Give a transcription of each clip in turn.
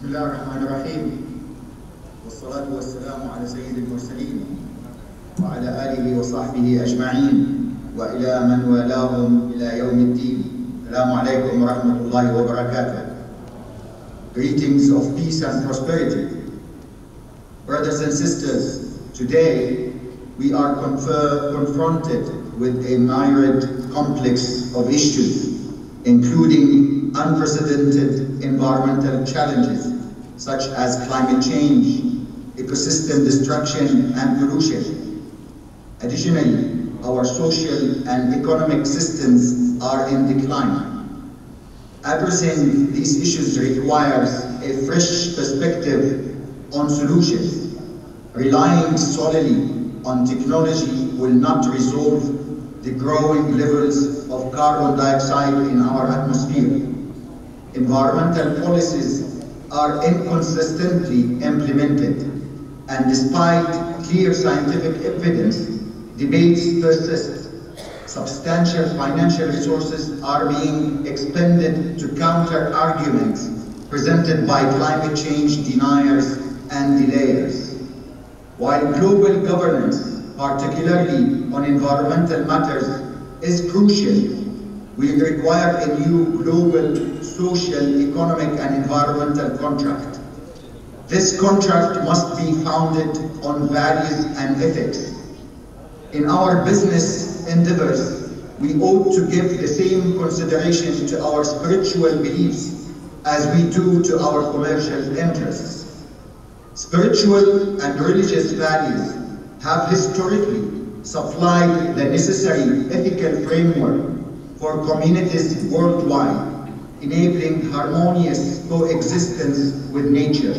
الله الرحمن الرحيم والصلاة والسلام على سيد المرسلين وعلى آله وصحبه أجمعين وإلى من والاهم إلى يوم الدين. السلام عليكم ورحمة الله وبركاته. Greetings of peace and prosperity. Brothers and sisters, today we are confronted with a myriad complex of issues, including unprecedented environmental challenges such as climate change, ecosystem destruction, and pollution. Additionally, our social and economic systems are in decline. Addressing these issues requires a fresh perspective on solutions. Relying solely on technology will not resolve the growing levels of carbon dioxide in our atmosphere. Environmental policies are inconsistently implemented, and despite clear scientific evidence, debates persist. Substantial financial resources are being expended to counter arguments presented by climate change deniers and delayers. While global governance, particularly on environmental matters, is crucial, we require a new global social, economic, and environmental contract. This contract must be founded on values and ethics. In our business endeavors, we ought to give the same consideration to our spiritual beliefs as we do to our commercial interests. Spiritual and religious values have historically supplied the necessary ethical framework for communities worldwide, enabling harmonious coexistence with nature.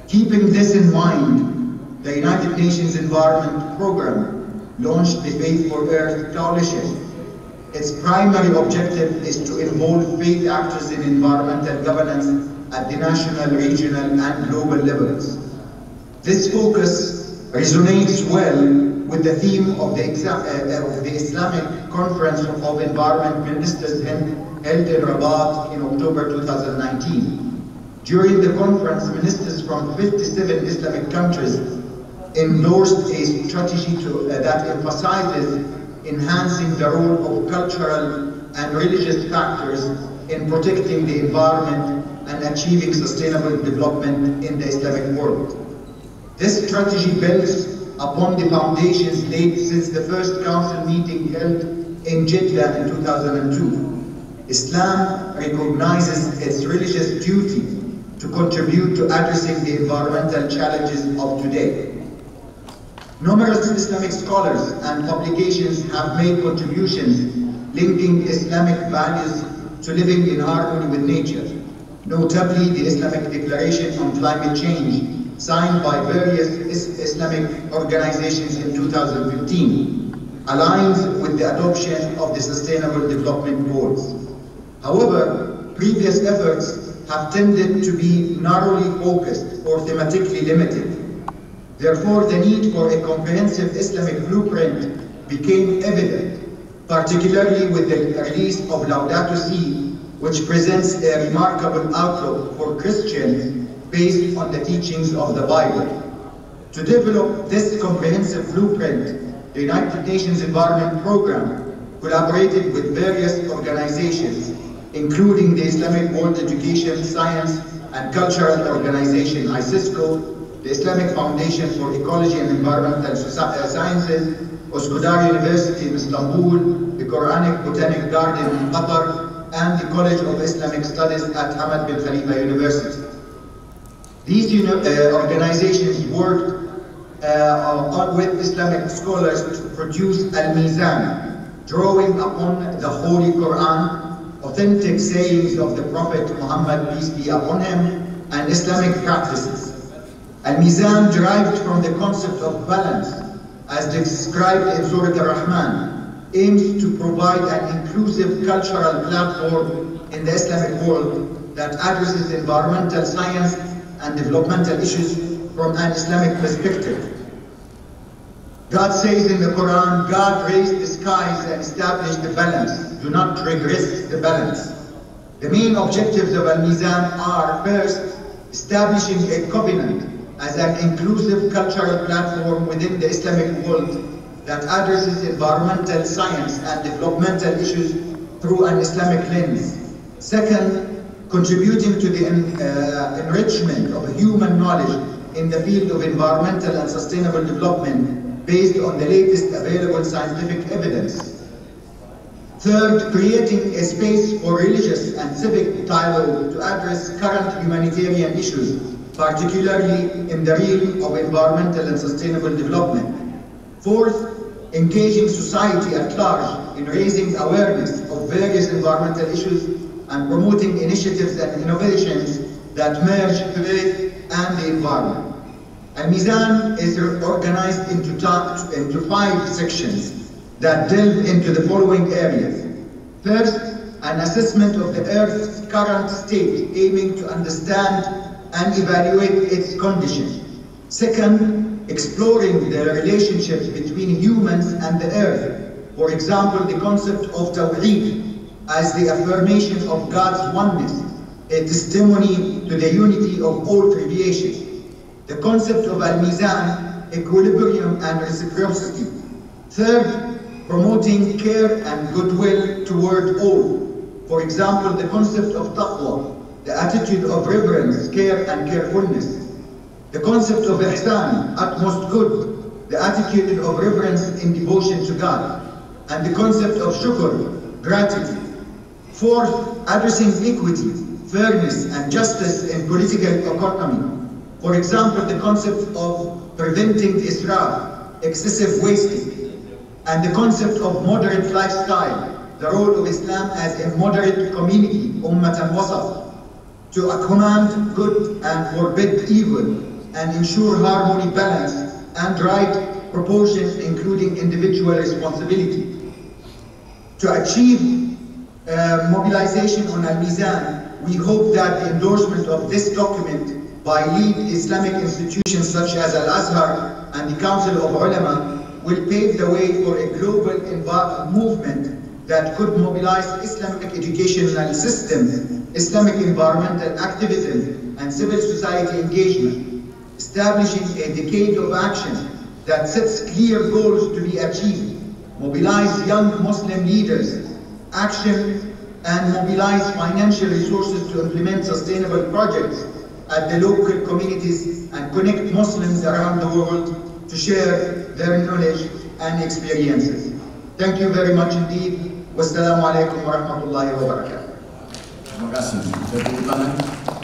Keeping this in mind, the United Nations Environment Programme launched the Faith for Earth Coalition. Its primary objective is to involve faith actors in environmental governance at the national, regional, and global levels. This focus resonates well with the theme of the Islamic Conference of Environment Ministers held in Rabat in October 2019. During the conference, ministers from 57 Islamic countries endorsed a strategy that emphasizes enhancing the role of cultural and religious factors in protecting the environment and achieving sustainable development in the Islamic world. This strategy builds upon the foundations laid since the first council meeting held in Jeddah in 2002. Islam recognizes its religious duty to contribute to addressing the environmental challenges of today. Numerous Islamic scholars and publications have made contributions linking Islamic values to living in harmony with nature. Notably, the Islamic Declaration on Climate Change, signed by various Islamic organizations in 2015, aligns with the adoption of the Sustainable Development Goals. However, previous efforts have tended to be narrowly focused or thematically limited. Therefore, the need for a comprehensive Islamic blueprint became evident, particularly with the release of Laudato Si, which presents a remarkable outlook for Christians based on the teachings of the Bible. To develop this comprehensive blueprint, the United Nations Environment Programme collaborated with various organizations, including the Islamic World Education, Science and Cultural Organization, ISISCO, the Islamic Foundation for Ecology and Environmental Sciences, Üsküdar University in Istanbul, the Quranic Botanic Garden in Qatar, and the College of Islamic Studies at Hamad bin Khalifa University. These organizations worked with Islamic scholars to produce Al-Mizan, drawing upon the Holy Quran, authentic sayings of the Prophet Muhammad, peace be upon him, and Islamic practices. Al-Mizan, derived from the concept of balance, as described in Surah Al-Rahman, aims to provide an inclusive cultural platform in the Islamic world that addresses environmental science and developmental issues from an Islamic perspective. God says in the Quran, God raised the skies and established the balance. Do not regress the balance. The main objectives of Al-Mizan are, first, establishing a covenant as an inclusive cultural platform within the Islamic world that addresses environmental science and developmental issues through an Islamic lens. Second, contributing to the enrichment of human knowledge in the field of environmental and sustainable development based on the latest available scientific evidence. Third, creating a space for religious and civic dialogue to address current humanitarian issues, particularly in the realm of environmental and sustainable development. Fourth, engaging society at large in raising awareness of various environmental issues and promoting initiatives and innovations that merge faith and the environment. Al-Mizan is organized into 5 sections that delve into the following areas. First, an assessment of the Earth's current state, aiming to understand and evaluate its condition. Second, exploring the relationships between humans and the Earth. For example, the concept of Tawheed as the affirmation of God's oneness, a testimony to the unity of all creation. The concept of Al-Mizan, equilibrium and reciprocity. Third, promoting care and goodwill toward all. For example, the concept of taqwa, the attitude of reverence, care and carefulness. The concept of ihsan, utmost good, the attitude of reverence in devotion to God. And the concept of shukr, gratitude. Fourth, addressing equity, fairness and justice in political economy. For example, the concept of preventing israf, excessive wasting, and the concept of moderate lifestyle, the role of Islam as a moderate community, ummatan wasat, to command good and forbid evil, and ensure harmony, balance, and right proportions, including individual responsibility. To achieve mobilization on Al-Mizan, we hope that the endorsement of this document by lead Islamic institutions such as Al-Azhar and the Council of Ulama will pave the way for a global movement that could mobilize Islamic educational systems, Islamic environmental activism, and civil society engagement, establishing a decade of action that sets clear goals to be achieved, mobilize young Muslim leaders, action and mobilize financial resources to implement sustainable projects at the local communities and connect Muslims around the world to share their knowledge and experiences. Thank you very much indeed. Wassalamu alaikum warahmatullahi wabarakatuh. Terima kasih.